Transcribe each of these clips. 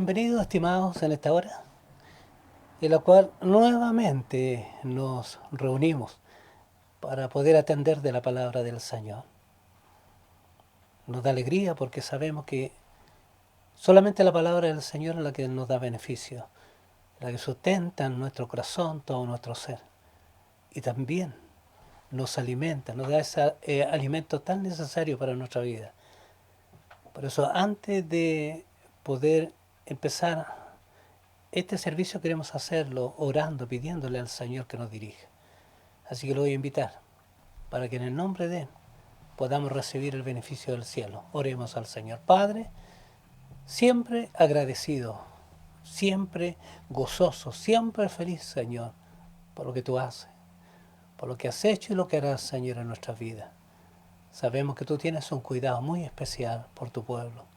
Bienvenidos, estimados, en esta hora, en la cual nuevamente nos reunimos para poder atender de la palabra del Señor. Nos da alegría porque sabemos que solamente la palabra del Señor es la que nos da beneficio, la que sustenta en nuestro corazón todo nuestro ser. Y también nos alimenta, nos da ese alimento tan necesario para nuestra vida. Por eso, antes de poder empezar este servicio, queremos hacerlo orando, pidiéndole al Señor que nos dirija. Así que lo voy a invitar para que en el nombre de Él podamos recibir el beneficio del cielo. Oremos al Señor. Padre, siempre agradecido, siempre gozoso, siempre feliz, Señor, por lo que tú haces, por lo que has hecho y lo que harás, Señor, en nuestras vidas. Sabemos que tú tienes un cuidado muy especial por tu pueblo.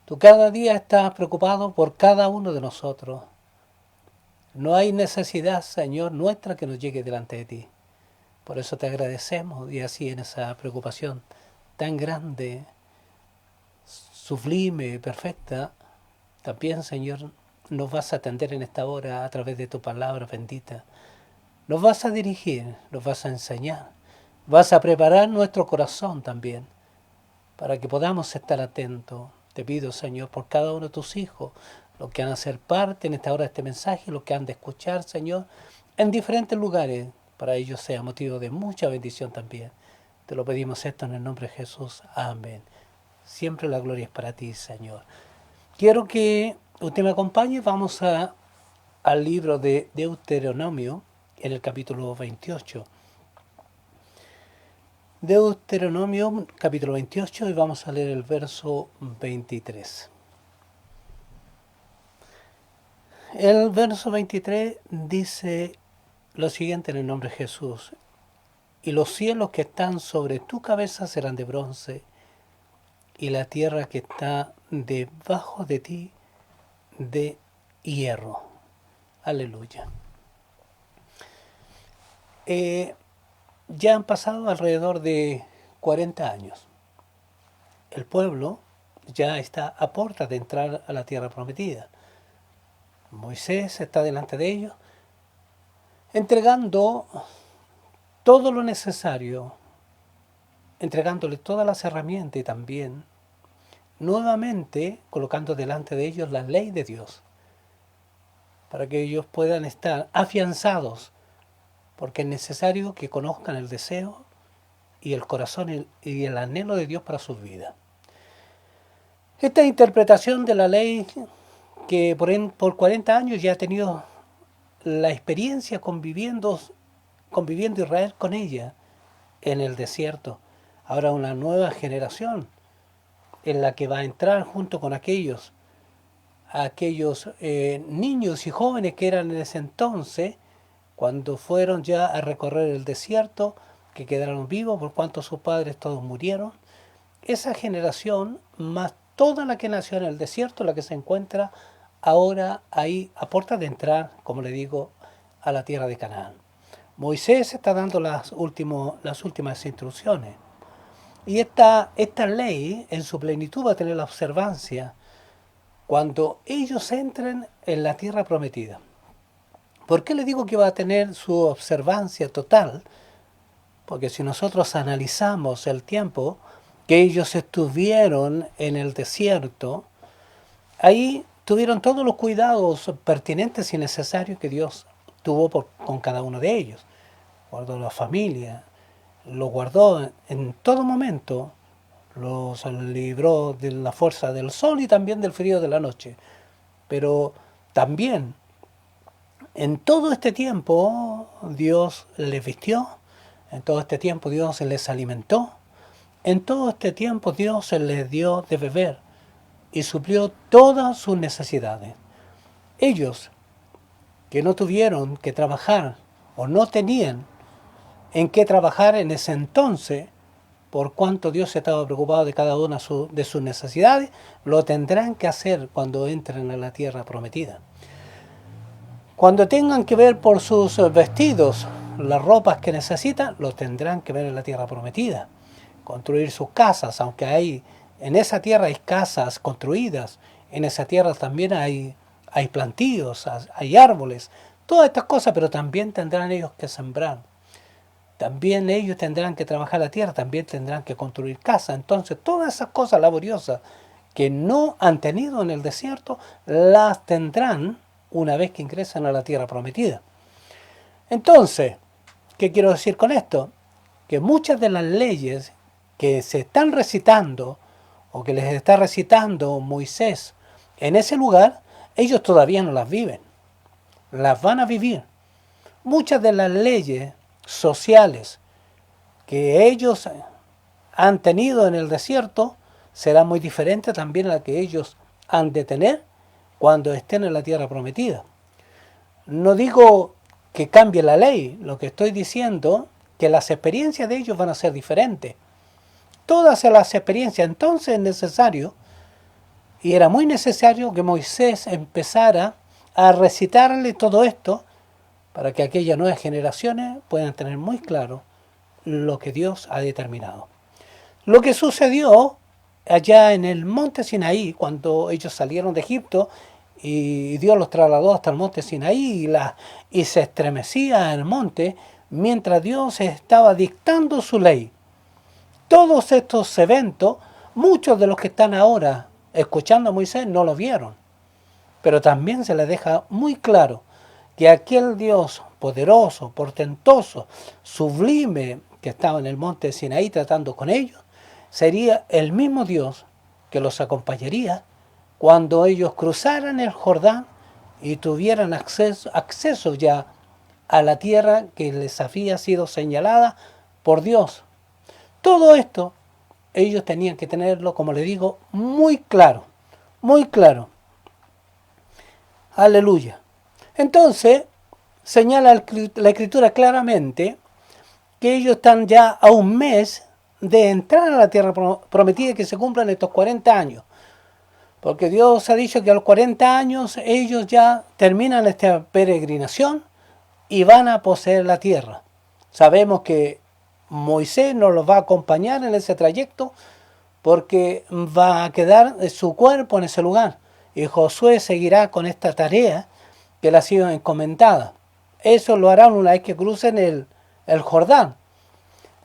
Tú cada día estás preocupado por cada uno de nosotros. No hay necesidad, Señor, nuestra que nos llegue delante de ti. Por eso te agradecemos y así en esa preocupación tan grande, sublime, perfecta, también, Señor, nos vas a atender en esta hora a través de tu palabra bendita. Nos vas a dirigir, nos vas a enseñar, vas a preparar nuestro corazón también para que podamos estar atentos. Te pido, Señor, por cada uno de tus hijos, los que han de ser parte en esta hora de este mensaje, los que han de escuchar, Señor, en diferentes lugares, para ellos sea motivo de mucha bendición también. Te lo pedimos esto en el nombre de Jesús. Amén. Siempre la gloria es para ti, Señor. Quiero que usted me acompañe. Vamos al libro de Deuteronomio, en el capítulo 28. Deuteronomio, capítulo 28, y vamos a leer el verso 23. El verso 23 dice lo siguiente en el nombre de Jesús: y los cielos que están sobre tu cabeza serán de bronce, y la tierra que está debajo de ti de hierro. Aleluya. Ya han pasado alrededor de 40 años. El pueblo ya está a puertas de entrar a la tierra prometida. Moisés está delante de ellos, entregando todo lo necesario, entregándole todas las herramientas y también nuevamente colocando delante de ellos la ley de Dios, para que ellos puedan estar afianzados, porque es necesario que conozcan el deseo y el corazón y el anhelo de Dios para sus vidas. Esta interpretación de la ley, que por 40 años ya ha tenido la experiencia conviviendo Israel con ella en el desierto. Ahora una nueva generación en la que va a entrar junto con aquellos niños y jóvenes que eran en ese entonces, cuando fueron ya a recorrer el desierto, que quedaron vivos por cuanto sus padres todos murieron. Esa generación, más toda la que nació en el desierto, la que se encuentra ahora ahí a puerta de entrar, como le digo, a la tierra de Canaán. Moisés está dando las últimas instrucciones. Y esta ley en su plenitud va a tener la observancia cuando ellos entren en la tierra prometida. ¿Por qué le digo que va a tener su observancia total? Porque si nosotros analizamos el tiempo que ellos estuvieron en el desierto, ahí tuvieron todos los cuidados pertinentes y necesarios que Dios tuvo con cada uno de ellos. Guardó la familia, los guardó en todo momento, los libró de la fuerza del sol y también del frío de la noche. Pero también en todo este tiempo Dios les vistió, en todo este tiempo Dios les alimentó, en todo este tiempo Dios les dio de beber y suplió todas sus necesidades. Ellos que no tuvieron que trabajar o no tenían en qué trabajar en ese entonces, por cuanto Dios estaba preocupado de cada una de sus necesidades, lo tendrán que hacer cuando entren a la tierra prometida. Cuando tengan que ver por sus vestidos, las ropas que necesitan, lo tendrán que ver en la tierra prometida. Construir sus casas, aunque en esa tierra hay casas construidas En esa tierra también hay plantíos, hay árboles, todas estas cosas, pero también tendrán ellos que sembrar. También ellos tendrán que trabajar la tierra, también tendrán que construir casas. Entonces, todas esas cosas laboriosas que no han tenido en el desierto, las tendrán una vez que ingresen a la tierra prometida. Entonces, ¿qué quiero decir con esto? Que muchas de las leyes que se están recitando o que les está recitando Moisés en ese lugar, ellos todavía no las viven, las van a vivir. Muchas de las leyes sociales que ellos han tenido en el desierto serán muy diferentes también a las que ellos han de tener cuando estén en la tierra prometida. No digo que cambie la ley, lo que estoy diciendo que las experiencias de ellos van a ser diferentes. Todas las experiencias, entonces es necesario, y era muy necesario que Moisés empezara a recitarle todo esto para que aquellas nuevas generaciones puedan tener muy claro lo que Dios ha determinado. Lo que sucedió allá en el monte Sinaí, cuando ellos salieron de Egipto y Dios los trasladó hasta el monte Sinaí y se estremecía el monte mientras Dios estaba dictando su ley. Todos estos eventos, muchos de los que están ahora escuchando a Moisés no lo vieron, pero también se les deja muy claro que aquel Dios poderoso, portentoso, sublime que estaba en el monte Sinaí tratando con ellos, sería el mismo Dios que los acompañaría cuando ellos cruzaran el Jordán y tuvieran acceso ya a la tierra que les había sido señalada por Dios. Todo esto ellos tenían que tenerlo, como le digo, muy claro, muy claro. Aleluya. Entonces, señala la Escritura claramente que ellos están ya a un mes de entrar a la tierra prometida y que se cumplan estos 40 años. Porque Dios ha dicho que a los 40 años ellos ya terminan esta peregrinación y van a poseer la tierra. Sabemos que Moisés nos los va a acompañar en ese trayecto porque va a quedar su cuerpo en ese lugar. Y Josué seguirá con esta tarea que le ha sido encomendada. Eso lo harán una vez que crucen el Jordán.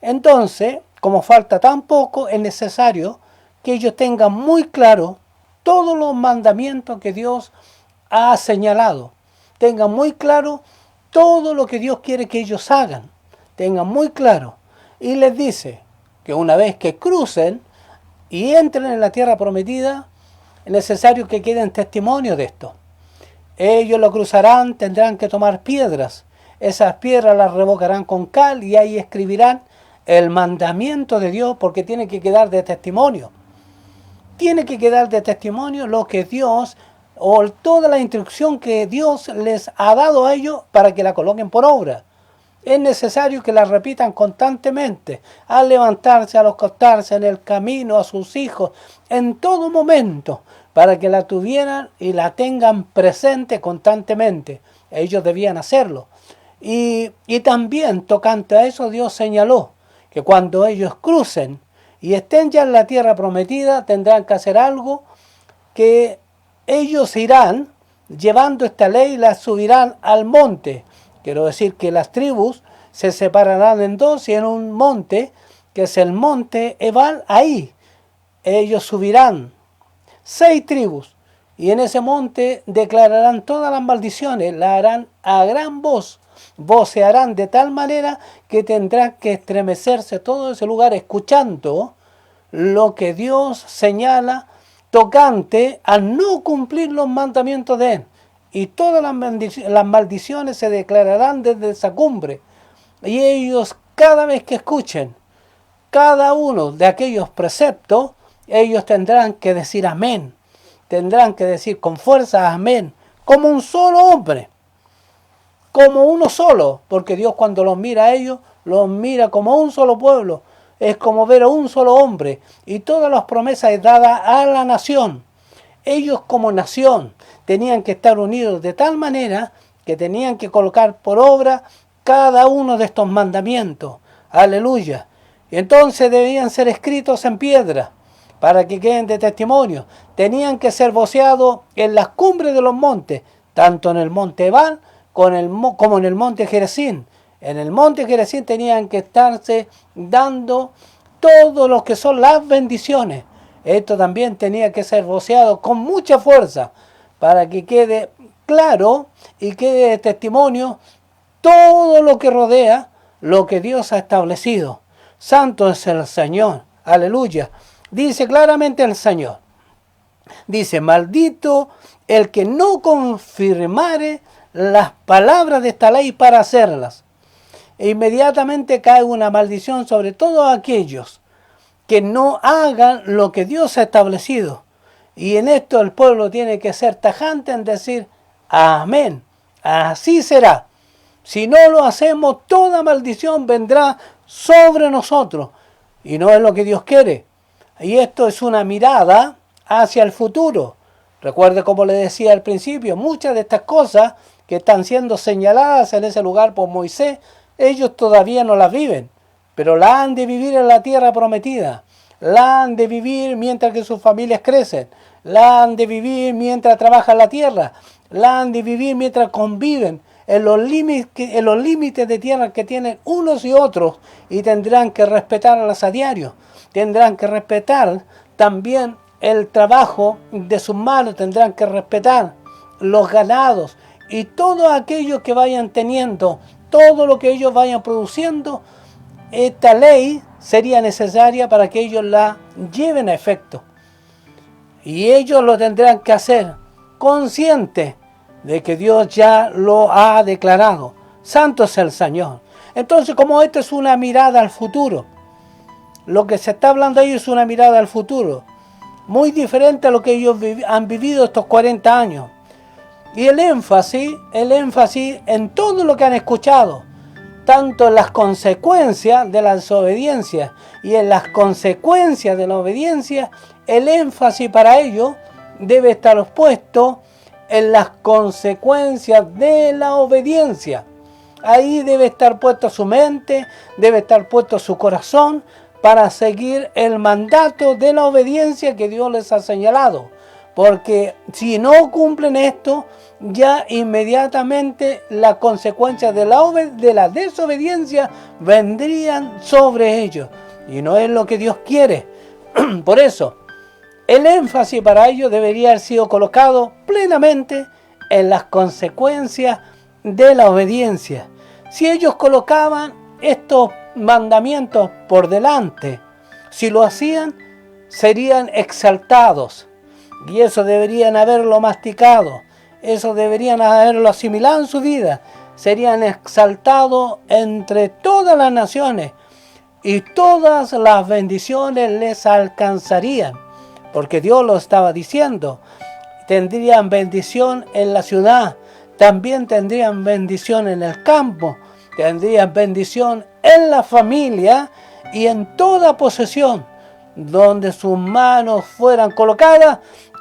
Entonces, como falta tan poco, es necesario que ellos tengan muy claro todos los mandamientos que Dios ha señalado. Tengan muy claro todo lo que Dios quiere que ellos hagan. Tengan muy claro. Y les dice que una vez que crucen y entren en la tierra prometida, es necesario que queden testimonio de esto. Ellos lo cruzarán, tendrán que tomar piedras. Esas piedras las revocarán con cal y ahí escribirán el mandamiento de Dios porque tiene que quedar de testimonio. Tiene que quedar de testimonio lo que Dios o toda la instrucción que Dios les ha dado a ellos para que la coloquen por obra. Es necesario que la repitan constantemente, al levantarse, al acostarse, en el camino, a sus hijos, en todo momento, para que la tuvieran y la tengan presente constantemente. Ellos debían hacerlo. Y también, tocante a eso, Dios señaló que cuando ellos crucen y estén ya en la tierra prometida, tendrán que hacer algo que ellos irán llevando esta ley y la subirán al monte. Quiero decir que las tribus se separarán en dos y en un monte, que es el monte Ebal, ahí ellos subirán 6 tribus y en ese monte declararán todas las maldiciones, la harán a gran voz, vocearán de tal manera que tendrá que estremecerse todo ese lugar escuchando lo que Dios señala tocante a no cumplir los mandamientos de Él. Y todas las maldiciones se declararán desde esa cumbre. Y ellos, cada vez que escuchen cada uno de aquellos preceptos, ellos tendrán que decir amén. Tendrán que decir con fuerza amén, como un solo hombre, como uno solo, porque Dios cuando los mira a ellos, los mira como un solo pueblo. Es como ver a un solo hombre. Y todas las promesas dadas a la nación. Ellos como nación tenían que estar unidos de tal manera que tenían que colocar por obra cada uno de estos mandamientos. Aleluya. Y entonces debían ser escritos en piedra. para que queden de testimonio. Tenían que ser voceados en las cumbres de los montes, tanto en el monte Ebal como en el monte Gerizim. En el monte Gerizim tenían que estarse dando todo lo que son las bendiciones. Esto también tenía que ser voceado con mucha fuerza para que quede claro y quede de testimonio todo lo que rodea lo que Dios ha establecido. Santo es el Señor. Aleluya. Dice claramente el Señor. Dice, maldito el que no confirmare las palabras de esta ley para hacerlas. E inmediatamente cae una maldición sobre todos aquellos que no hagan lo que Dios ha establecido. Y en esto el pueblo tiene que ser tajante en decir, amén, así será. Si no lo hacemos, toda maldición vendrá sobre nosotros. Y no es lo que Dios quiere. Y esto es una mirada hacia el futuro. Recuerde, como le decía al principio, muchas de estas cosas que están siendo señaladas en ese lugar por Moisés, ellos todavía no las viven, pero la han de vivir en la tierra prometida. La han de vivir mientras que sus familias crecen. La han de vivir mientras trabajan la tierra. La han de vivir mientras conviven en los límites de tierra que tienen unos y otros, y tendrán que respetarlas a diario. Tendrán que respetar también el trabajo de sus manos, tendrán que respetar los ganados y todo aquello que vayan teniendo, todo lo que ellos vayan produciendo. Esta ley sería necesaria para que ellos la lleven a efecto. Y ellos lo tendrán que hacer conscientes de que Dios ya lo ha declarado. Santo es el Señor. Entonces, como esto es una mirada al futuro, lo que se está hablando ahí es una mirada al futuro, muy diferente a lo que ellos han vivido estos 40 años. Y el énfasis en todo lo que han escuchado, tanto en las consecuencias de la desobediencia y en las consecuencias de la obediencia, el énfasis para ellos debe estar puesto en las consecuencias de la obediencia. Ahí debe estar puesto su mente, debe estar puesto su corazón para seguir el mandato de la obediencia que Dios les ha señalado. Porque si no cumplen esto, ya inmediatamente las consecuencias de la desobediencia vendrían sobre ellos. Y no es lo que Dios quiere. Por eso, el énfasis para ellos debería haber sido colocado plenamente en las consecuencias de la obediencia. Si ellos colocaban estos mandamientos por delante, si lo hacían, serían exaltados. Y eso deberían haberlo masticado, eso deberían haberlo asimilado en su vida. Serían exaltados entre todas las naciones y todas las bendiciones les alcanzarían. Porque Dios lo estaba diciendo. Tendrían bendición en la ciudad, también tendrían bendición en el campo, tendrían bendición en la familia y en toda posesión. Donde sus manos fueran colocadas,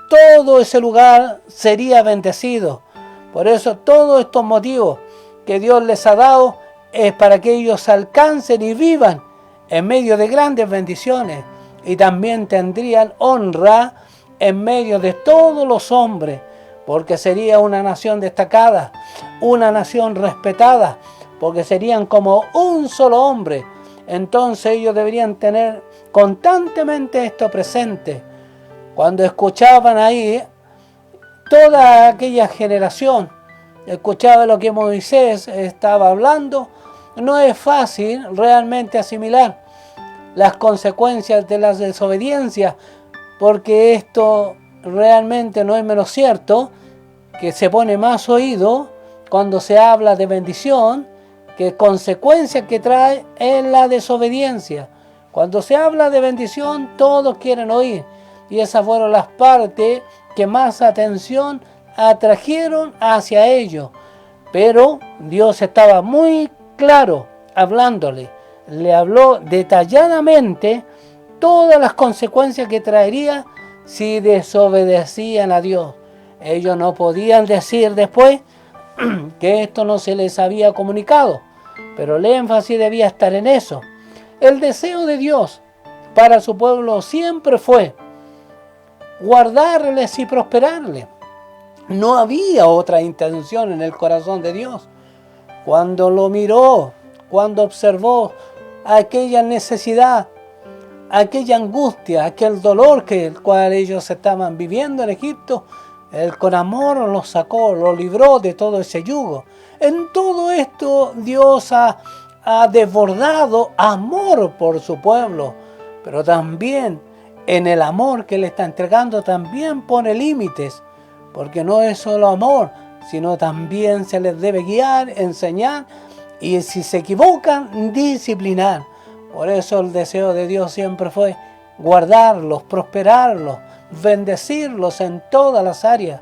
todo ese lugar sería bendecido. Por eso todos estos motivos que Dios les ha dado es para que ellos alcancen y vivan en medio de grandes bendiciones. Y también tendrían honra en medio de todos los hombres, porque sería una nación destacada, una nación respetada, porque serían como un solo hombre. Entonces ellos deberían tener constantemente esto presente. Cuando escuchaban ahí, toda aquella generación escuchaba lo que Moisés estaba hablando, no es fácil realmente asimilar las consecuencias de la desobediencia, porque esto realmente no es menos cierto, que se pone más oído cuando se habla de bendición que consecuencias que trae en la desobediencia. Cuando se habla de bendición, todos quieren oír, y esas fueron las partes que más atención atrajeron hacia ellos. Pero Dios estaba muy claro hablándole. Le habló detalladamente todas las consecuencias que traería si desobedecían a Dios. Ellos no podían decir después que esto no se les había comunicado, pero el énfasis debía estar en eso. El deseo de Dios para su pueblo siempre fue guardarles y prosperarles. No había otra intención en el corazón de Dios. Cuando lo miró, cuando observó aquella necesidad, aquella angustia, aquel dolor que el cual ellos estaban viviendo en Egipto, Él con amor los sacó, los libró de todo ese yugo. En todo esto Dios ha desbordado amor por su pueblo, pero también en el amor que le está entregando también pone límites, porque no es solo amor, sino también se les debe guiar, enseñar y si se equivocan, disciplinar. Por eso el deseo de Dios siempre fue guardarlos, prosperarlos, bendecirlos en todas las áreas,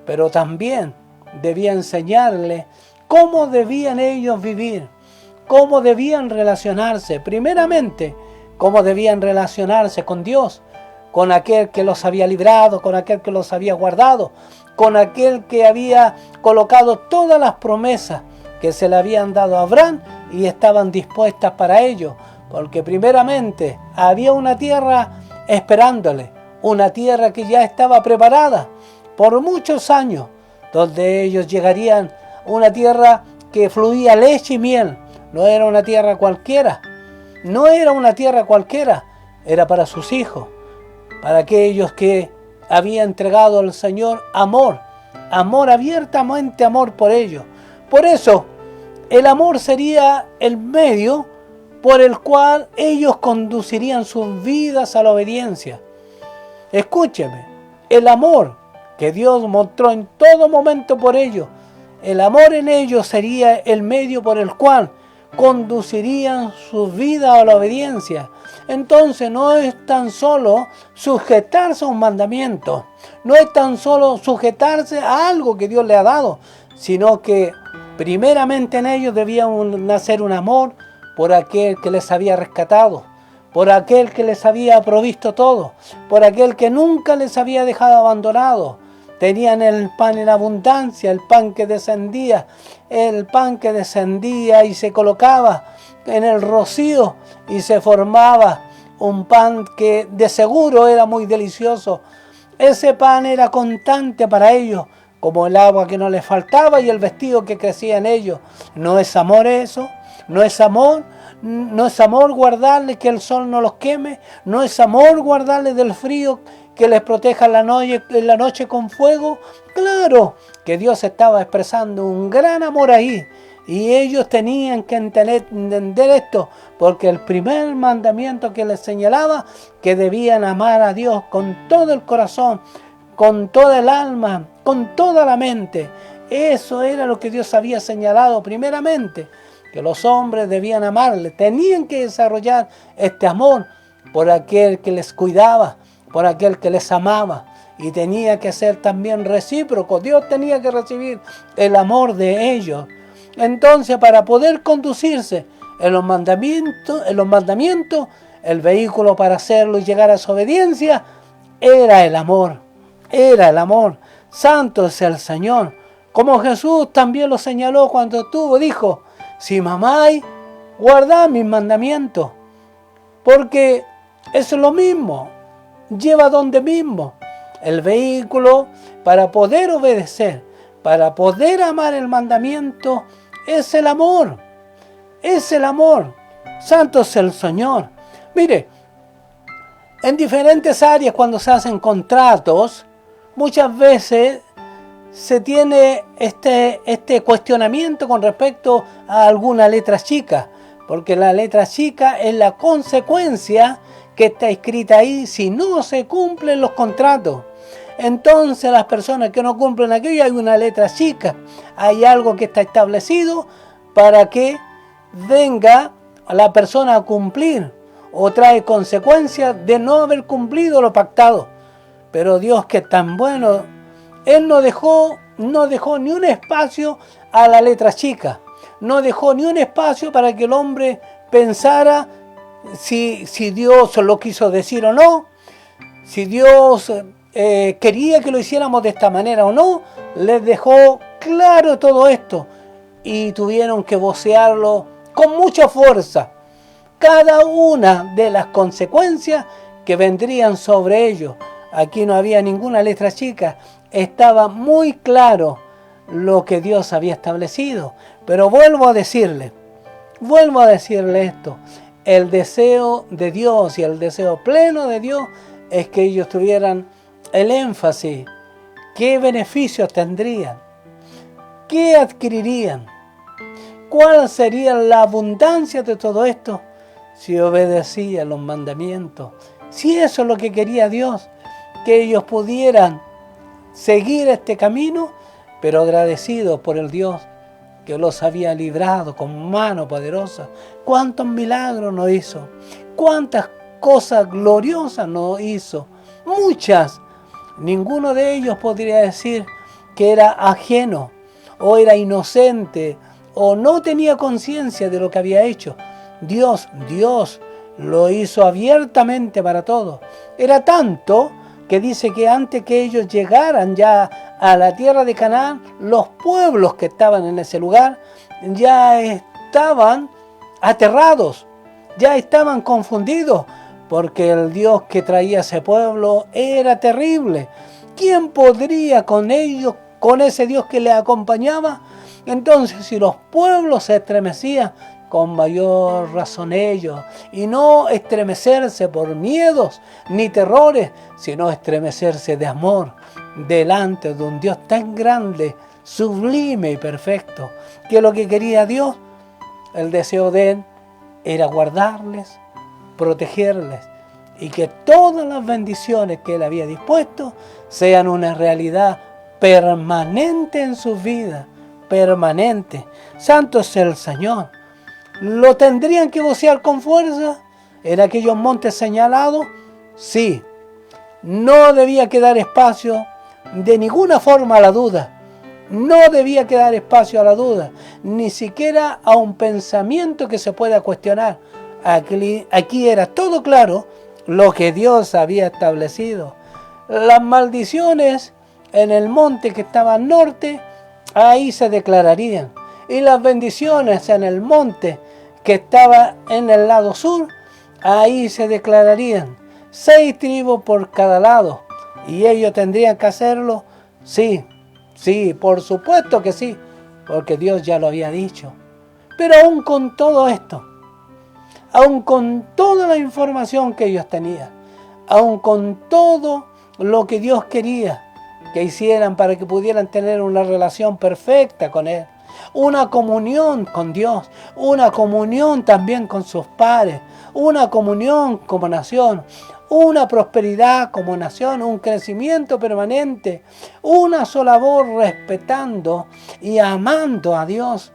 pero también debía enseñarles cómo debían ellos vivir, cómo debían relacionarse. Primeramente, cómo debían relacionarse con Dios, con aquel que los había librado, con aquel que los había guardado, con aquel que había colocado todas las promesas que se le habían dado a Abraham y estaban dispuestas para ello, porque primeramente había una tierra esperándole, una tierra que ya estaba preparada por muchos años, donde ellos llegarían a una tierra que fluía leche y miel. No era una tierra cualquiera, no era una tierra cualquiera, era para sus hijos, para aquellos que había entregado al Señor amor, abiertamente amor por ellos. Por eso, el amor sería el medio por el cual ellos conducirían sus vidas a la obediencia. Escúcheme, el amor que Dios mostró en todo momento por ellos, el amor en ellos sería el medio por el cual conducirían sus vidas a la obediencia. Entonces no es tan solo sujetarse a un mandamiento, no es tan solo sujetarse a algo que Dios le ha dado, sino que primeramente en ellos debía nacer un amor por aquel que les había rescatado, por aquel que les había provisto todo, por aquel que nunca les había dejado abandonados. Tenían el pan en abundancia, el pan que descendía y se colocaba en el rocío y se formaba un pan que de seguro era muy delicioso. Ese pan era constante para ellos, como el agua que no les faltaba y el vestido que crecía en ellos. ¿No es amor eso? ¿No es amor? ¿No es amor guardarles que el sol no los queme? ¿No es amor guardarles del frío que les proteja en la noche con fuego? Claro que Dios estaba expresando un gran amor ahí. Y ellos tenían que entender esto, porque el primer mandamiento que les señalaba, que debían amar a Dios con todo el corazón, con toda el alma, con toda la mente. Eso era lo que Dios había señalado primeramente, que los hombres debían amarle, tenían que desarrollar este amor por aquel que les cuidaba, por aquel que les amaba, y tenía que ser también recíproco. Dios tenía que recibir el amor de ellos. Entonces, para poder conducirse en los mandamientos, el vehículo para hacerlo y llegar a su obediencia era el amor. Santo es el Señor. Como Jesús también lo señaló cuando dijo: si me amáis, guardad mis mandamientos. Porque es lo mismo, lleva donde mismo. El vehículo para poder obedecer, para poder amar el mandamiento, es el amor. Santo es el Señor. Mire, en diferentes áreas cuando se hacen contratos, muchas veces se tiene este cuestionamiento con respecto a alguna letra chica, porque la letra chica es la consecuencia que está escrita ahí si no se cumplen los contratos. Entonces las personas que no cumplen aquello, hay una letra chica, hay algo que está establecido para que venga la persona a cumplir, o trae consecuencias de no haber cumplido lo pactado. Pero Dios, que es tan bueno, Él no dejó ni un espacio a la letra chica, no dejó ni un espacio para que el hombre pensara si Dios lo quiso decir o no, si Dios quería que lo hiciéramos de esta manera o no. Les dejó claro todo esto y tuvieron que vocearlo con mucha fuerza, cada una de las consecuencias que vendrían sobre ellos. Aquí no había ninguna letra chica. Estaba muy claro lo que Dios había establecido. Pero vuelvo a decirle esto. El deseo de Dios y el deseo pleno de Dios es que ellos tuvieran el énfasis. ¿Qué beneficios tendrían? ¿Qué adquirirían? ¿Cuál sería la abundancia de todo esto si obedecían los mandamientos? Si eso es lo que quería Dios, que ellos pudieran seguir este camino, pero agradecidos por el Dios que los había librado con mano poderosa. ¿Cuántos milagros nos hizo? ¿Cuántas cosas gloriosas nos hizo? Muchas. Ninguno de ellos podría decir que era ajeno, o era inocente, o no tenía conciencia de lo que había hecho. Dios lo hizo abiertamente para todos. Era tanto que dice que antes que ellos llegaran ya a la tierra de Canaán, los pueblos que estaban en ese lugar ya estaban aterrados, ya estaban confundidos, porque el Dios que traía a ese pueblo era terrible. ¿Quién podría con ellos, con ese Dios que les acompañaba? Entonces, si los pueblos se estremecían, con mayor razón ellos, y no estremecerse por miedos ni terrores, sino estremecerse de amor delante de un Dios tan grande, sublime y perfecto, que lo que quería Dios, el deseo de Él, era guardarles, protegerles, y que todas las bendiciones que Él había dispuesto sean una realidad permanente en sus vidas, permanente. Santo es el Señor. ¿Lo tendrían que vocear con fuerza en aquellos montes señalados? Sí. No debía quedar espacio de ninguna forma a la duda. No debía quedar espacio a la duda, ni siquiera a un pensamiento que se pueda cuestionar. Aquí era todo claro lo que Dios había establecido. Las maldiciones en el monte que estaba al norte, ahí se declararían. Y las bendiciones en el monte que estaba en el lado sur, ahí se declararían. 6 tribus por cada lado. ¿Y ellos tendrían que hacerlo? Sí, por supuesto que sí, porque Dios ya lo había dicho. Pero aún con todo esto, aún con toda la información que ellos tenían, aún con todo lo que Dios quería que hicieran para que pudieran tener una relación perfecta con Él, una comunión con Dios, una comunión también con sus padres, una comunión como nación, una prosperidad como nación, un crecimiento permanente, una sola voz respetando y amando a Dios.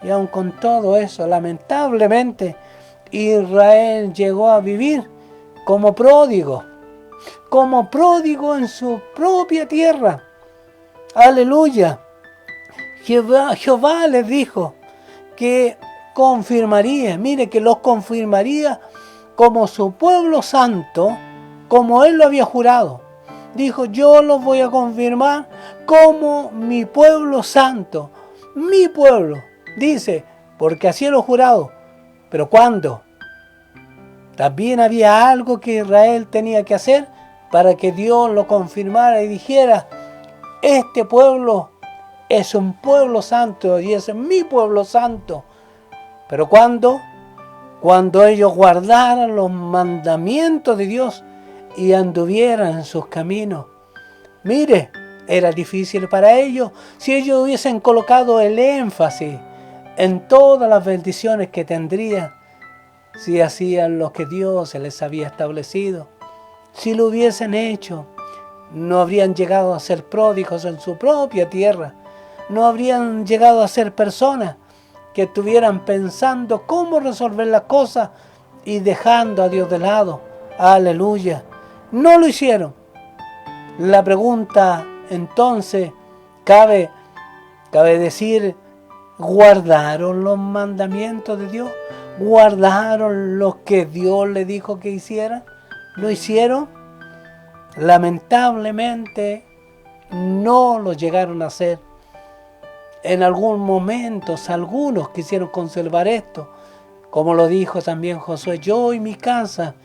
Y aun con todo eso, lamentablemente, Israel llegó a vivir como pródigo en su propia tierra. Aleluya. Jehová les dijo que confirmaría, mire, que los confirmaría como su pueblo santo, como Él lo había jurado. Dijo, yo los voy a confirmar como mi pueblo santo, mi pueblo. Dice, porque así lo he jurado. ¿Pero cuándo? También había algo que Israel tenía que hacer para que Dios lo confirmara y dijera, este pueblo es un pueblo santo y es mi pueblo santo. ¿Pero cuándo? Cuando ellos guardaran los mandamientos de Dios y anduvieran en sus caminos. Mire, era difícil para ellos si ellos hubiesen colocado el énfasis en todas las bendiciones que tendrían, si hacían lo que Dios les había establecido. Si lo hubiesen hecho, no habrían llegado a ser pródigos en su propia tierra, no habrían llegado a ser personas que estuvieran pensando cómo resolver las cosas y dejando a Dios de lado. Aleluya. No lo hicieron. La pregunta entonces cabe decir, ¿guardaron los mandamientos de Dios? ¿Guardaron lo que Dios les dijo que hicieran? ¿Lo hicieron? Lamentablemente no lo llegaron a hacer. En algún momento algunos quisieron conservar esto, como lo dijo también Josué, yo y mi casa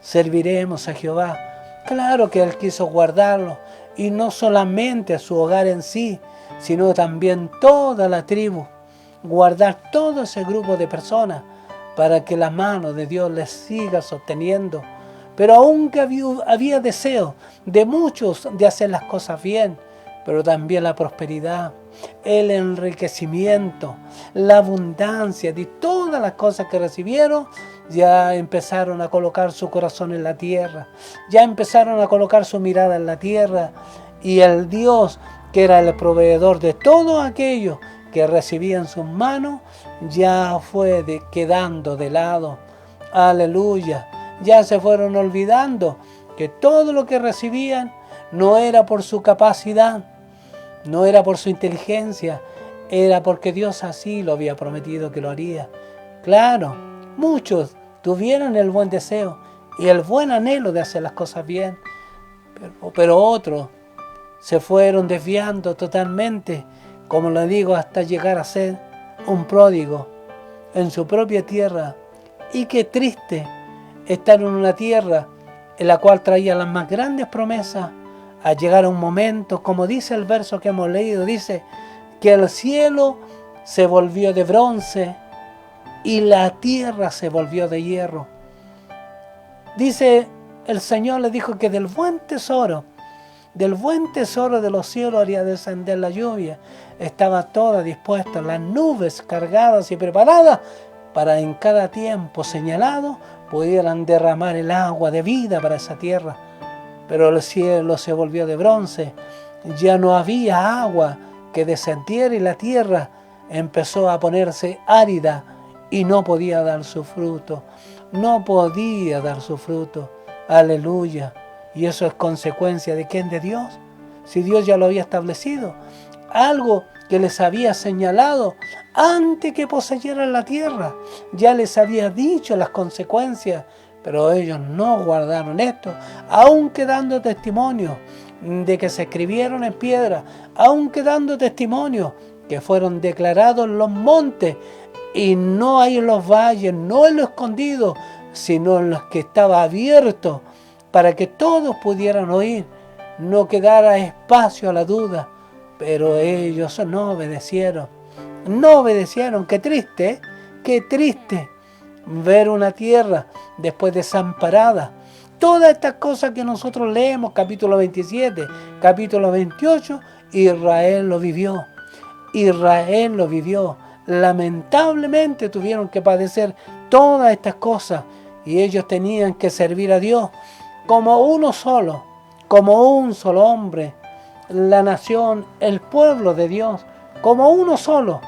serviremos a Jehová. Claro que Él quiso guardarlo, y no solamente a su hogar en sí, sino también toda la tribu, guardar todo ese grupo de personas para que la mano de Dios les siga sosteniendo. Pero aunque había deseo de muchos de hacer las cosas bien, pero también la prosperidad, el enriquecimiento, la abundancia de todas las cosas que recibieron, ya empezaron a colocar su corazón en la tierra, ya empezaron a colocar su mirada en la tierra, y el Dios que era el proveedor de todo aquello que recibía en sus manos, ya fue quedando de lado. Aleluya. Ya se fueron olvidando que todo lo que recibían no era por su capacidad, no era por su inteligencia, era porque Dios así lo había prometido que lo haría. Claro, muchos tuvieron el buen deseo y el buen anhelo de hacer las cosas bien, pero otros se fueron desviando totalmente, como le digo, hasta llegar a ser un pródigo en su propia tierra. Y qué triste estar en una tierra en la cual traía las más grandes promesas, a llegar a un momento, como dice el verso que hemos leído, dice que el cielo se volvió de bronce y la tierra se volvió de hierro. Dice, el Señor le dijo que del buen tesoro de los cielos haría descender la lluvia. Estaba toda dispuesta, las nubes cargadas y preparadas para en cada tiempo señalado pudieran derramar el agua de vida para esa tierra. Pero el cielo se volvió de bronce, ya no había agua que descendiera y la tierra empezó a ponerse árida y no podía dar su fruto. No podía dar su fruto. Aleluya. Y eso es consecuencia ¿de quién? De Dios. Si Dios ya lo había establecido. Algo que les había señalado antes que poseyeran la tierra. Ya les había dicho las consecuencias. Pero ellos no guardaron esto, aunque dando testimonio de que se escribieron en piedra, aunque dando testimonio que fueron declarados en los montes, y no hay en los valles, no en lo escondido, sino en los que estaba abierto, para que todos pudieran oír, no quedara espacio a la duda. Pero ellos no obedecieron, qué triste, ¿eh? Qué triste ver una tierra después desamparada. Todas estas cosas que nosotros leemos, capítulo 27, capítulo 28, Israel lo vivió. Lamentablemente tuvieron que padecer todas estas cosas y ellos tenían que servir a Dios como uno solo, como un solo hombre. La nación, el pueblo de Dios, como uno solo,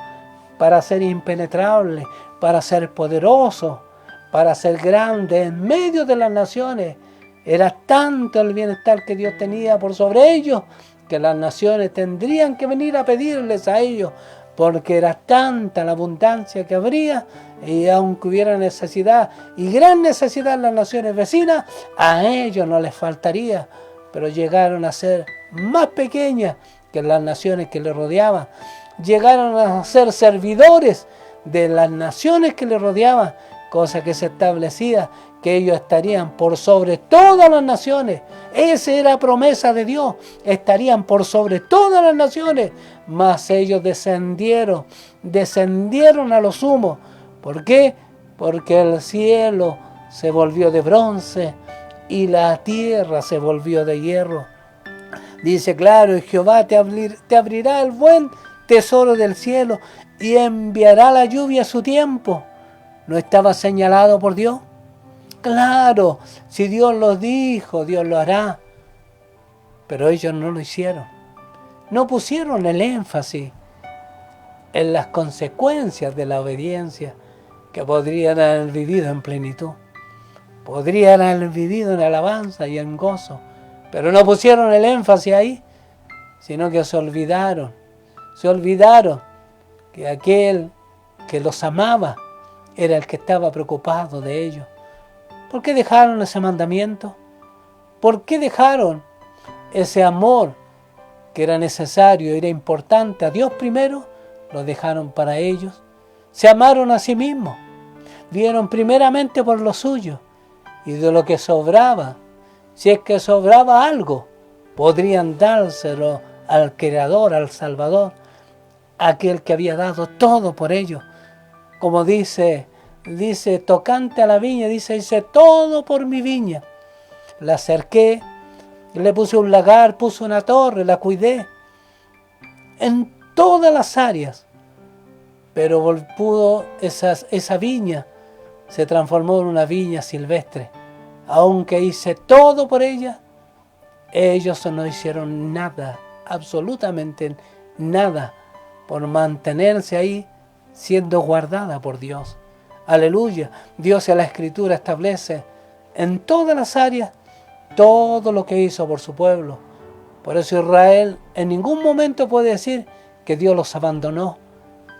para ser impenetrable, para ser poderoso, para ser grande en medio de las naciones. Era tanto el bienestar que Dios tenía por sobre ellos, que las naciones tendrían que venir a pedirles a ellos, porque era tanta la abundancia que habría, y aunque hubiera necesidad, y gran necesidad en las naciones vecinas, a ellos no les faltaría, pero llegaron a ser más pequeñas que las naciones que les rodeaban, llegaron a ser servidores de las naciones que les rodeaban, cosa que se establecía que ellos estarían por sobre todas las naciones. Esa era promesa de Dios, estarían por sobre todas las naciones, mas ellos descendieron a lo sumo. ¿Por qué? Porque el cielo se volvió de bronce y la tierra se volvió de hierro. Dice, claro, y Jehová te abrirá el buen tesoro del cielo y enviará la lluvia a su tiempo. ¿No estaba señalado por Dios? Claro, si Dios lo dijo, Dios lo hará. Pero ellos no lo hicieron. No pusieron el énfasis en las consecuencias de la obediencia, que podrían haber vivido en plenitud. Podrían haber vivido en alabanza y en gozo. Pero no pusieron el énfasis ahí, sino que se olvidaron que aquel que los amaba era el que estaba preocupado de ellos. ¿Por qué dejaron ese mandamiento? ¿Por qué dejaron ese amor que era necesario, era importante a Dios primero? Lo dejaron para ellos. Se amaron a sí mismos. Vieron primeramente por lo suyo y de lo que sobraba Si es que sobraba algo, podrían dárselo al Creador, al Salvador, aquel que había dado todo por ellos. Como dice tocante a la viña, dice todo por mi viña. La acerqué, le puse un lagar, puse una torre, la cuidé en todas las áreas. Pero esa viña se transformó en una viña silvestre. Aunque hice todo por ella, ellos no hicieron nada, absolutamente nada, por mantenerse ahí siendo guardada por Dios. Aleluya. Dios en la Escritura establece en todas las áreas todo lo que hizo por su pueblo. Por eso Israel en ningún momento puede decir que Dios los abandonó.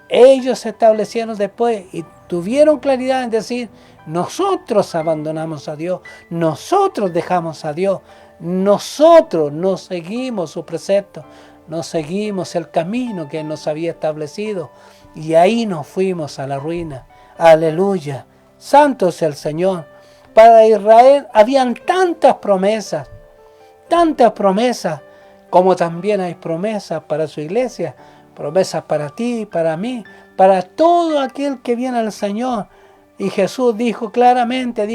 Ellos se establecieron después y tuvieron claridad en decir: nosotros abandonamos a Dios, nosotros dejamos a Dios, nosotros no seguimos su precepto, no seguimos el camino que nos había establecido, y ahí nos fuimos a la ruina. Aleluya, santo es el Señor. Para Israel habían tantas promesas, como también hay promesas para su iglesia, promesas para ti, para mí, para todo aquel que viene al Señor. Y Jesús dijo claramente,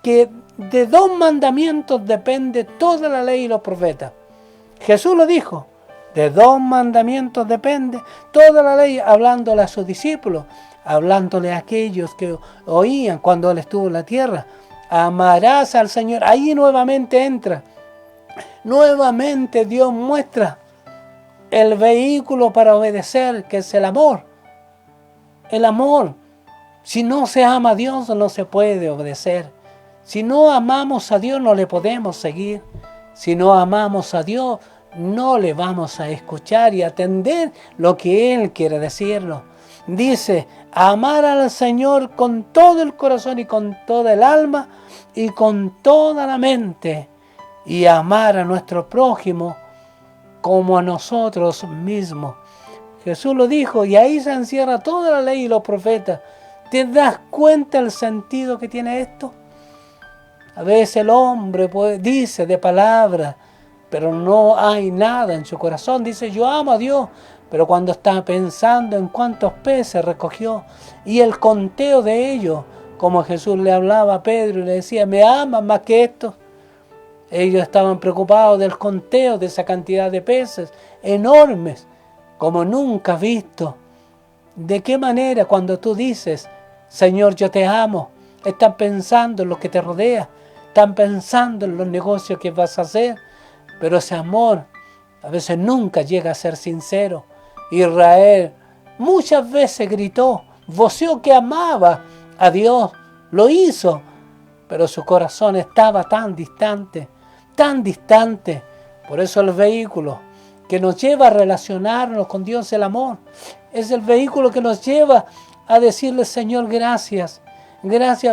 que de 2 mandamientos depende toda la ley y los profetas. Jesús lo dijo, de 2 mandamientos depende toda la ley, hablándole a sus discípulos, hablándole a aquellos que oían cuando Él estuvo en la tierra. Amarás al Señor. Ahí nuevamente entra. Nuevamente Dios muestra el vehículo para obedecer, que es el amor. El amor. Si no se ama a Dios, no se puede obedecer. Si no amamos a Dios, no le podemos seguir. Si no amamos a Dios, no le vamos a escuchar y atender lo que Él quiere decirnos. Dice, amar al Señor con todo el corazón y con toda el alma y con toda la mente, y amar a nuestro prójimo como a nosotros mismos. Jesús lo dijo, y ahí se encierra toda la ley y los profetas. ¿Te das cuenta el sentido que tiene esto? A veces el hombre dice de palabra, pero no hay nada en su corazón. Dice, yo amo a Dios, pero cuando está pensando en cuántos peces recogió y el conteo de ellos, como Jesús le hablaba a Pedro y le decía, ¿me amas más que esto? Ellos estaban preocupados del conteo de esa cantidad de peces enormes, como nunca visto. ¿De qué manera cuando tú dices, Señor, yo te amo, están pensando en lo que te rodea, están pensando en los negocios que vas a hacer? Pero ese amor a veces nunca llega a ser sincero. Israel muchas veces gritó, voceó que amaba a Dios, lo hizo, pero su corazón estaba tan distante. Por eso el vehículo que nos lleva a relacionarnos con Dios, el amor, es el vehículo que nos lleva a decirle, Señor, gracias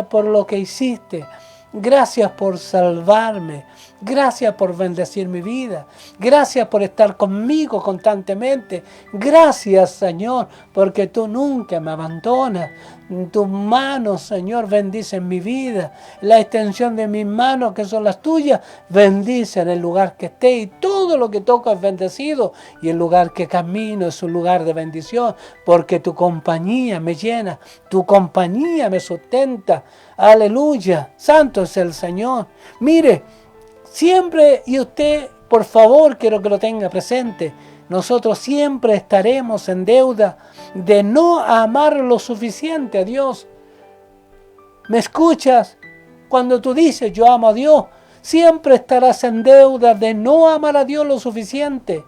por lo que hiciste, gracias por salvarme, gracias por bendecir mi vida, gracias por estar conmigo constantemente, gracias, Señor, porque tú nunca me abandonas. Tus manos, Señor, bendicen mi vida, la extensión de mis manos, que son las tuyas, bendicen el lugar que esté, y todo lo que toco es bendecido, y el lugar que camino es un lugar de bendición, porque tu compañía me llena, tu compañía me sustenta. Aleluya, santo es el Señor. Mire, siempre, y usted, por favor, quiero que lo tenga presente, nosotros siempre estaremos en deuda de no amar lo suficiente a Dios. ¿Me escuchas? Cuando tú dices, yo amo a Dios, siempre estarás en deuda de no amar a Dios lo suficiente.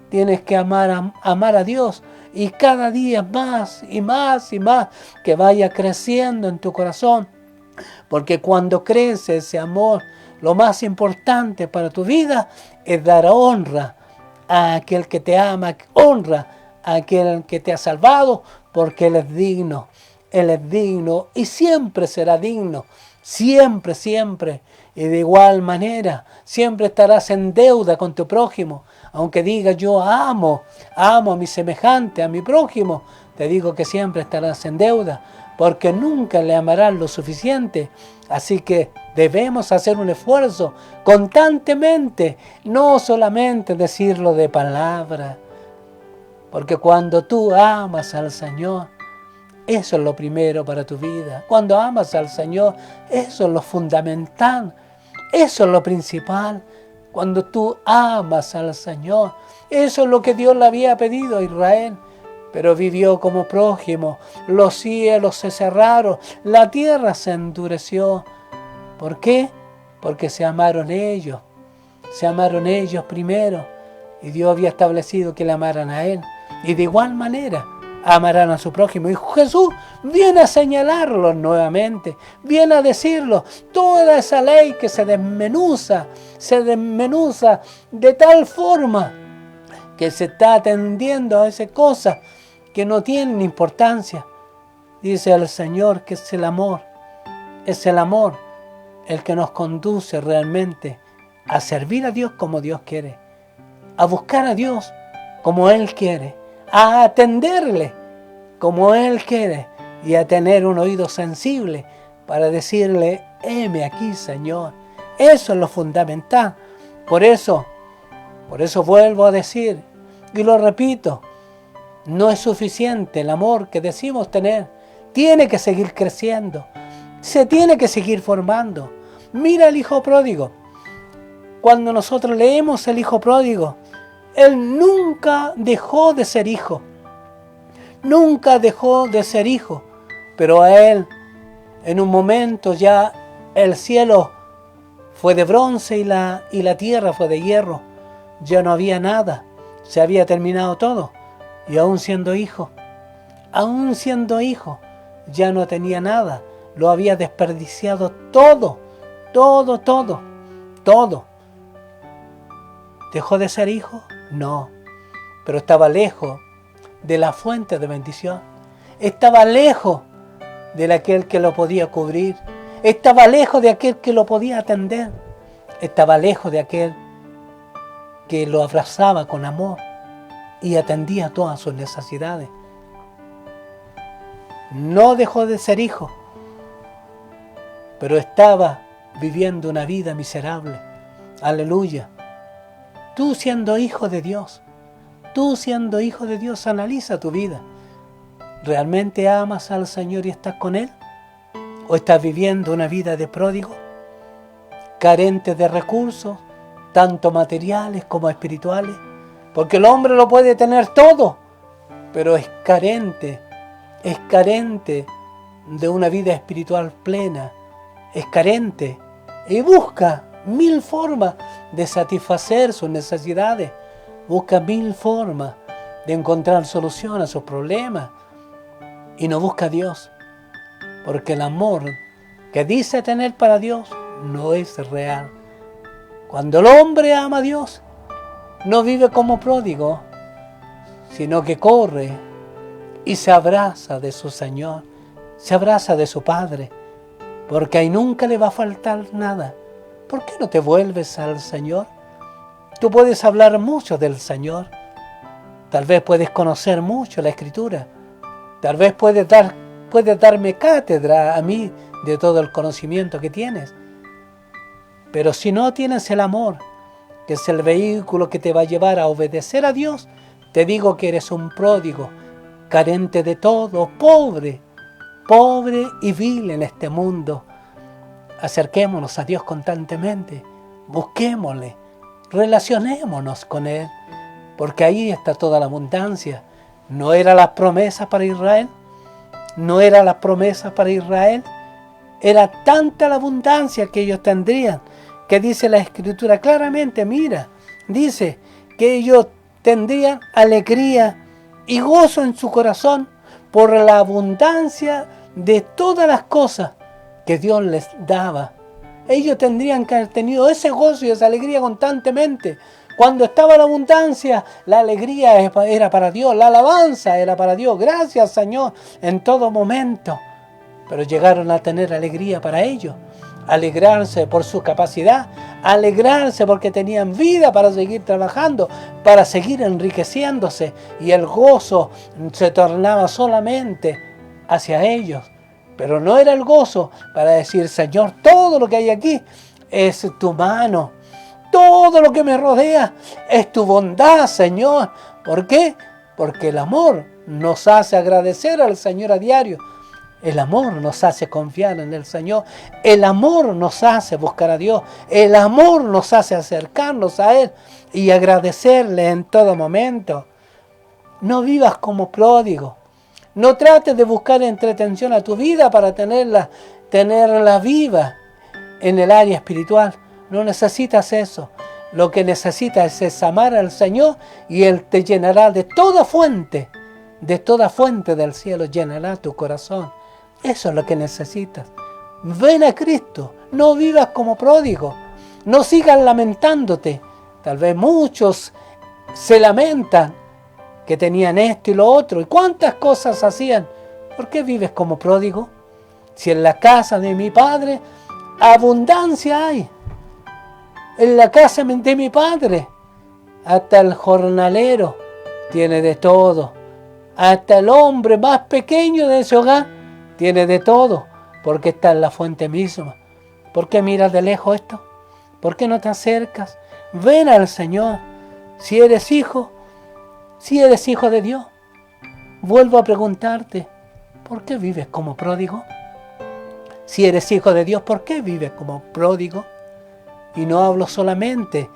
Tienes que amar a Dios, y cada día más y más y más, que vaya creciendo en tu corazón. Porque cuando crece ese amor, lo más importante para tu vida es dar honra a aquel que te ama, honra a aquel que te ha salvado, porque Él es digno y siempre será digno, siempre. Y de igual manera, siempre estarás en deuda con tu prójimo. Aunque digas, yo amo a mi semejante, a mi prójimo, te digo que siempre estarás en deuda, porque nunca le amarán lo suficiente. Así que debemos hacer un esfuerzo constantemente, no solamente decirlo de palabra, porque cuando tú amas al Señor, eso es lo primero para tu vida. Cuando amas al Señor, eso es lo fundamental, eso es lo principal. Cuando tú amas al Señor, eso es lo que Dios le había pedido a Israel. Pero vivió como prójimo, los cielos se cerraron, la tierra se endureció. ¿Por qué? Porque se amaron ellos primero, y Dios había establecido que le amaran a Él, y de igual manera amarán a su prójimo. Y Jesús viene a señalarlo nuevamente, viene a decirlo, toda esa ley que se desmenuza de tal forma que se está atendiendo a esas cosas que no tienen importancia. Dice el Señor que es el amor el que nos conduce realmente a servir a Dios como Dios quiere, a buscar a Dios como Él quiere, a atenderle como Él quiere y a tener un oído sensible para decirle, heme aquí, Señor. Eso es lo fundamental. Por eso vuelvo a decir y lo repito, no es suficiente el amor que decimos tener. Tiene que seguir creciendo. Se tiene que seguir formando. Mira el hijo pródigo. Cuando nosotros leemos el hijo pródigo, él nunca dejó de ser hijo. Nunca dejó de ser hijo. Pero a él, en un momento ya el cielo fue de bronce y la tierra fue de hierro. Ya no había nada. Se había terminado todo. Y aún siendo hijo, ya no tenía nada. Lo había desperdiciado todo. ¿Dejó de ser hijo? No. Pero estaba lejos de la fuente de bendición. Estaba lejos de aquel que lo podía cubrir. Estaba lejos de aquel que lo podía atender. Estaba lejos de aquel que lo abrazaba con amor y atendía todas sus necesidades. No dejó de ser hijo, pero estaba viviendo una vida miserable. Aleluya. Tú siendo hijo de Dios, analiza tu vida. ¿Realmente amas al Señor y estás con Él? ¿O estás viviendo una vida de pródigo, carente de recursos, tanto materiales como espirituales? Porque el hombre lo puede tener todo, pero es carente de una vida espiritual plena, es carente y busca 1000 formas de satisfacer sus necesidades, busca 1000 formas de encontrar solución a sus problemas y no busca a Dios, porque el amor que dice tener para Dios no es real. Cuando el hombre ama a Dios, no vive como pródigo, sino que corre y se abraza de su Señor, se abraza de su Padre, porque ahí nunca le va a faltar nada. ¿Por qué no te vuelves al Señor? Tú puedes hablar mucho del Señor, tal vez puedes conocer mucho la Escritura, tal vez puedes darme cátedra a mí de todo el conocimiento que tienes, pero si no tienes el amor, que es el vehículo que te va a llevar a obedecer a Dios, te digo que eres un pródigo, carente de todo, pobre y vil en este mundo. Acerquémonos a Dios constantemente, busquémosle, relacionémonos con Él, porque ahí está toda la abundancia. ¿No eran las promesas para Israel? Era tanta la abundancia que ellos tendrían, que dice la Escritura claramente, mira, dice que ellos tendrían alegría y gozo en su corazón por la abundancia de todas las cosas que Dios les daba. Ellos tendrían que haber tenido ese gozo y esa alegría constantemente. Cuando estaba la abundancia, la alegría era para Dios, la alabanza era para Dios. Gracias, Señor, en todo momento. Pero llegaron a tener alegría para ellos, alegrarse por su capacidad, alegrarse porque tenían vida para seguir trabajando, para seguir enriqueciéndose, y el gozo se tornaba solamente hacia ellos, Pero no era el gozo para decir, Señor, todo lo que hay aquí es tu mano. Todo lo que me rodea es tu bondad, Señor. ¿Por qué? Porque el amor nos hace agradecer al Señor a diario. El amor nos hace confiar en el Señor. El amor nos hace buscar a Dios. El amor nos hace acercarnos a Él y agradecerle en todo momento. No vivas como pródigo. No trates de buscar entretención a tu vida para tenerla viva en el área espiritual. No necesitas eso. Lo que necesitas es amar al Señor y Él te llenará de toda fuente del cielo, llenará tu corazón. Eso es lo que necesitas. Ven a Cristo, no vivas como pródigo, no sigas lamentándote. Tal vez muchos se lamentan que tenían esto y lo otro, y cuántas cosas hacían. ¿Por qué vives como pródigo? Si en la casa de mi Padre abundancia hay. En la casa de mi Padre hasta el jornalero tiene de todo. Hasta el hombre más pequeño de ese hogar tiene de todo, porque está en la fuente misma. ¿Por qué miras de lejos esto? ¿Por qué no te acercas? Ven al Señor. Si eres hijo de Dios, vuelvo a preguntarte, ¿por qué vives como pródigo? Si eres hijo de Dios, ¿por qué vives como pródigo? Y no hablo solamente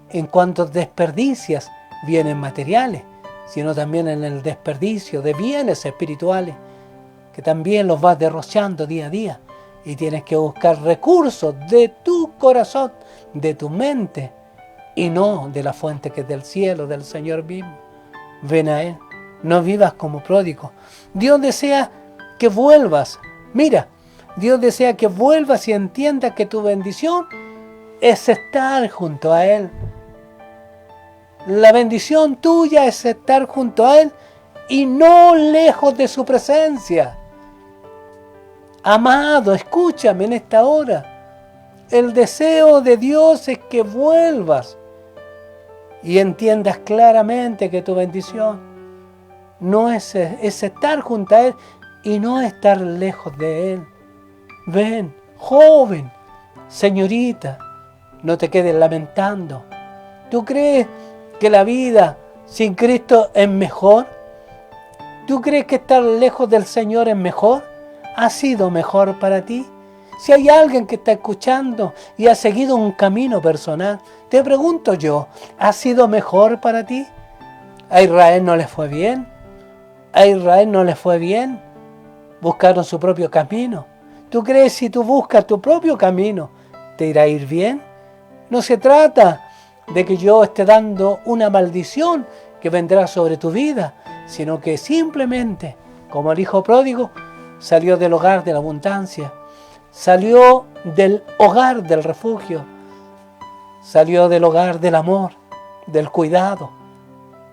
en cuanto desperdicias bienes materiales, sino también en el desperdicio de bienes espirituales, que también los vas derrochando día a día, y tienes que buscar recursos de tu corazón, de tu mente, y no de la fuente que es del cielo, del Señor mismo. Ven a Él, no vivas como pródigo. Dios desea que vuelvas. Mira, Dios desea que vuelvas y entiendas que tu bendición es estar junto a Él. La bendición tuya es estar junto a Él y no lejos de su presencia. Amado, escúchame en esta hora. El deseo de Dios es que vuelvas y entiendas claramente que tu bendición no es estar junto a Él y no estar lejos de Él. Ven, joven, señorita, no te quedes lamentando. ¿Tú crees que la vida sin Cristo es mejor? ¿Tú crees que estar lejos del Señor es mejor? ¿Ha sido mejor para ti? Si hay alguien que está escuchando y ha seguido un camino personal, te pregunto yo, ¿ha sido mejor para ti? ¿A Israel no le fue bien? ¿A Israel no le fue bien? Buscaron su propio camino. ¿Tú crees si tú buscas tu propio camino, te irá a ir bien? No se trata de que yo esté dando una maldición que vendrá sobre tu vida, sino que simplemente, como el hijo pródigo, salió del hogar de la abundancia, salió del hogar del refugio, salió del hogar del amor, del cuidado,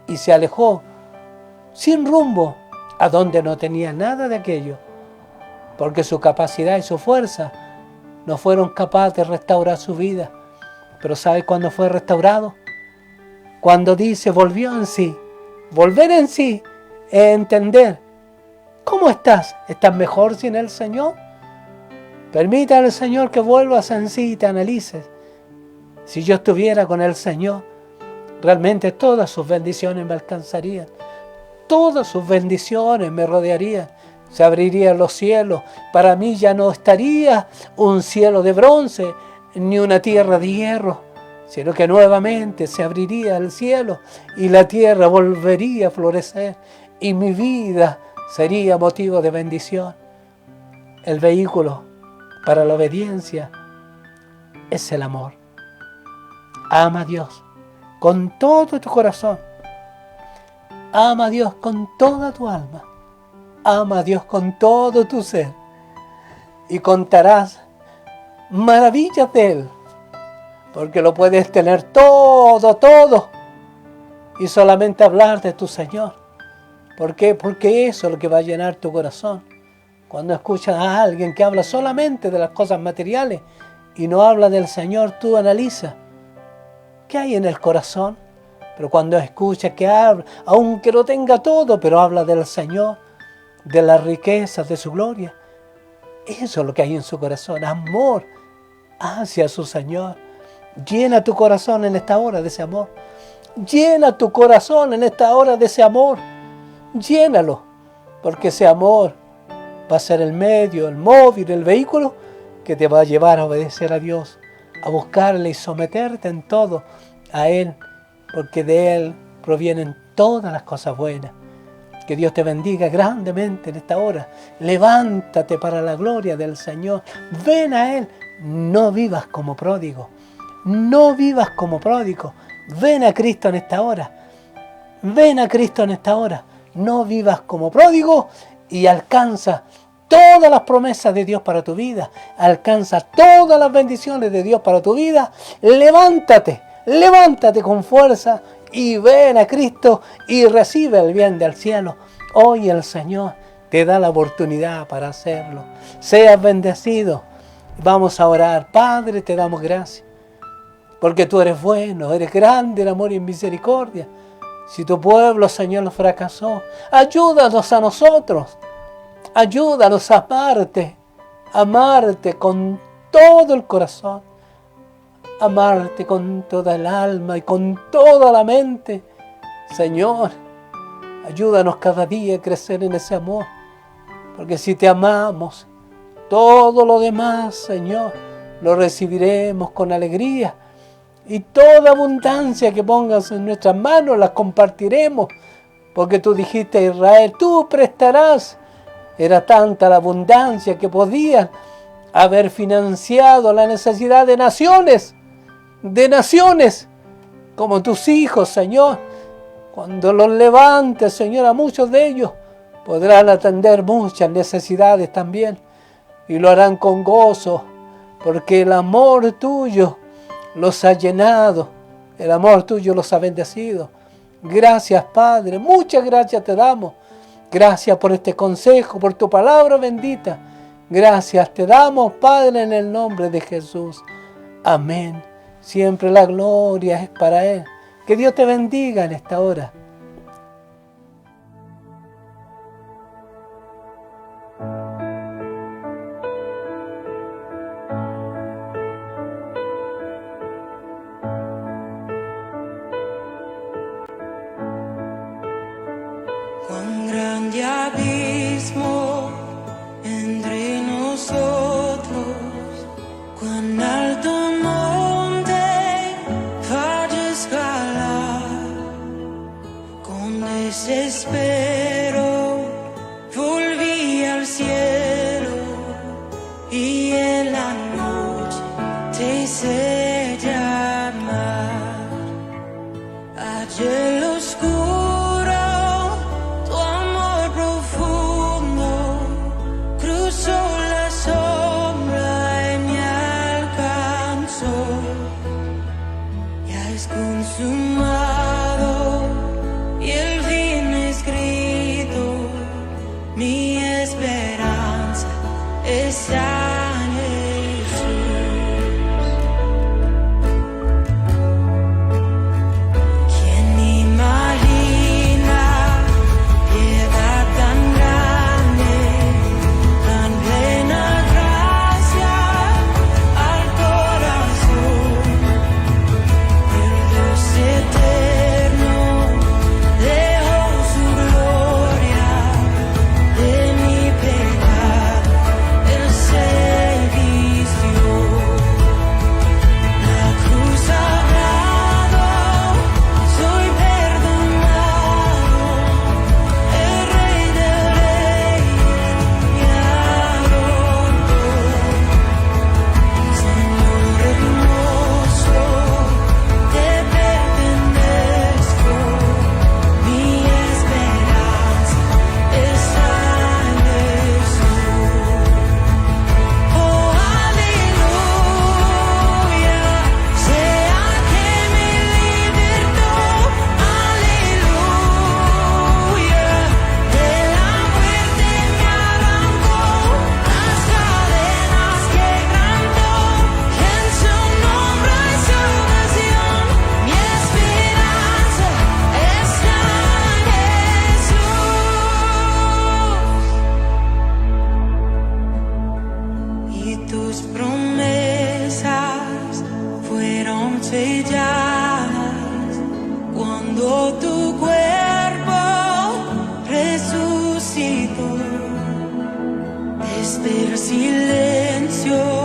y se alejó sin rumbo a donde no tenía nada de aquello, porque su capacidad y su fuerza no fueron capaces de restaurar su vida. Pero ¿sabe cuándo fue restaurado? Cuando dice volvió en sí. Volver en sí es entender. ¿Cómo estás? ¿Estás mejor sin el Señor? Permita al Señor que vuelvas en sí y te analices. Si yo estuviera con el Señor, realmente todas sus bendiciones me alcanzarían. Todas sus bendiciones me rodearían. Se abrirían los cielos. Para mí ya no estaría un cielo de bronce ni una tierra de hierro, sino que nuevamente se abriría el cielo y la tierra volvería a florecer y mi vida sería motivo de bendición. El vehículo para la obediencia es el amor. Ama a Dios con todo tu corazón. Ama a Dios con toda tu alma. Ama a Dios con todo tu ser. Y contarás maravillas de Él. Porque lo puedes tener todo. Y solamente hablar de tu Señor. ¿Por qué? Porque eso es lo que va a llenar tu corazón. Cuando escuchas a alguien que habla solamente de las cosas materiales y no habla del Señor, tú analiza qué hay en el corazón. Pero cuando escuchas que habla, aunque no tenga todo, pero habla del Señor, de las riquezas de su gloria, Eso es lo que hay en su corazón, amor hacia su Señor. Llena tu corazón en esta hora de ese amor. Llena tu corazón en esta hora de ese amor. Llénalo, porque ese amor va a ser el medio, el móvil, el vehículo que te va a llevar a obedecer a Dios, a buscarle y someterte en todo a Él, porque de Él provienen todas las cosas buenas. Que Dios te bendiga grandemente en esta hora. Levántate para la gloria del Señor. Ven a Él. No vivas como pródigo. No vivas como pródigo. Ven a Cristo en esta hora. Ven a Cristo en esta hora. No vivas como pródigo y alcanza todas las promesas de Dios para tu vida. Alcanza todas las bendiciones de Dios para tu vida. Levántate. Levántate con fuerza y ven a Cristo y recibe el bien del cielo. Hoy el Señor te da la oportunidad para hacerlo. Seas bendecido. Vamos a orar. Padre, te damos gracias, porque tú eres bueno, eres grande en amor y en misericordia. Si tu pueblo, Señor, fracasó, ayúdanos a nosotros. Ayúdanos a amarte con todo el corazón, amarte con toda el alma y con toda la mente. Señor, ayúdanos cada día a crecer en ese amor, porque si te amamos, todo lo demás, Señor, lo recibiremos con alegría, y toda abundancia que pongas en nuestras manos la compartiremos, porque tú dijiste a Israel, tú prestarás. Era tanta la abundancia que podían haber financiado la necesidad de naciones, como tus hijos, Señor. Cuando los levantes, Señor, a muchos de ellos podrán atender muchas necesidades también, y lo harán con gozo, porque el amor tuyo los ha llenado, el amor tuyo los ha bendecido. Gracias, Padre, muchas gracias te damos. Gracias por este consejo, por tu palabra bendita. Gracias te damos, Padre, en el nombre de Jesús. Amén. Siempre la gloria es para Él. Que Dios te bendiga en esta hora. Cuán grande abismo entre nosotros, cuán alto monte para escalar. Con desespero volví al cielo y en la noche te hice llamar. Ayer lo oscuro, consumado y el fin escrito, mi esperanza está en Jesús. ¿Quién imagina piedad tan grande, tan plena gracia al corazón? Eterno dejó su gloria de mi pecado, el Señor. espera silencio.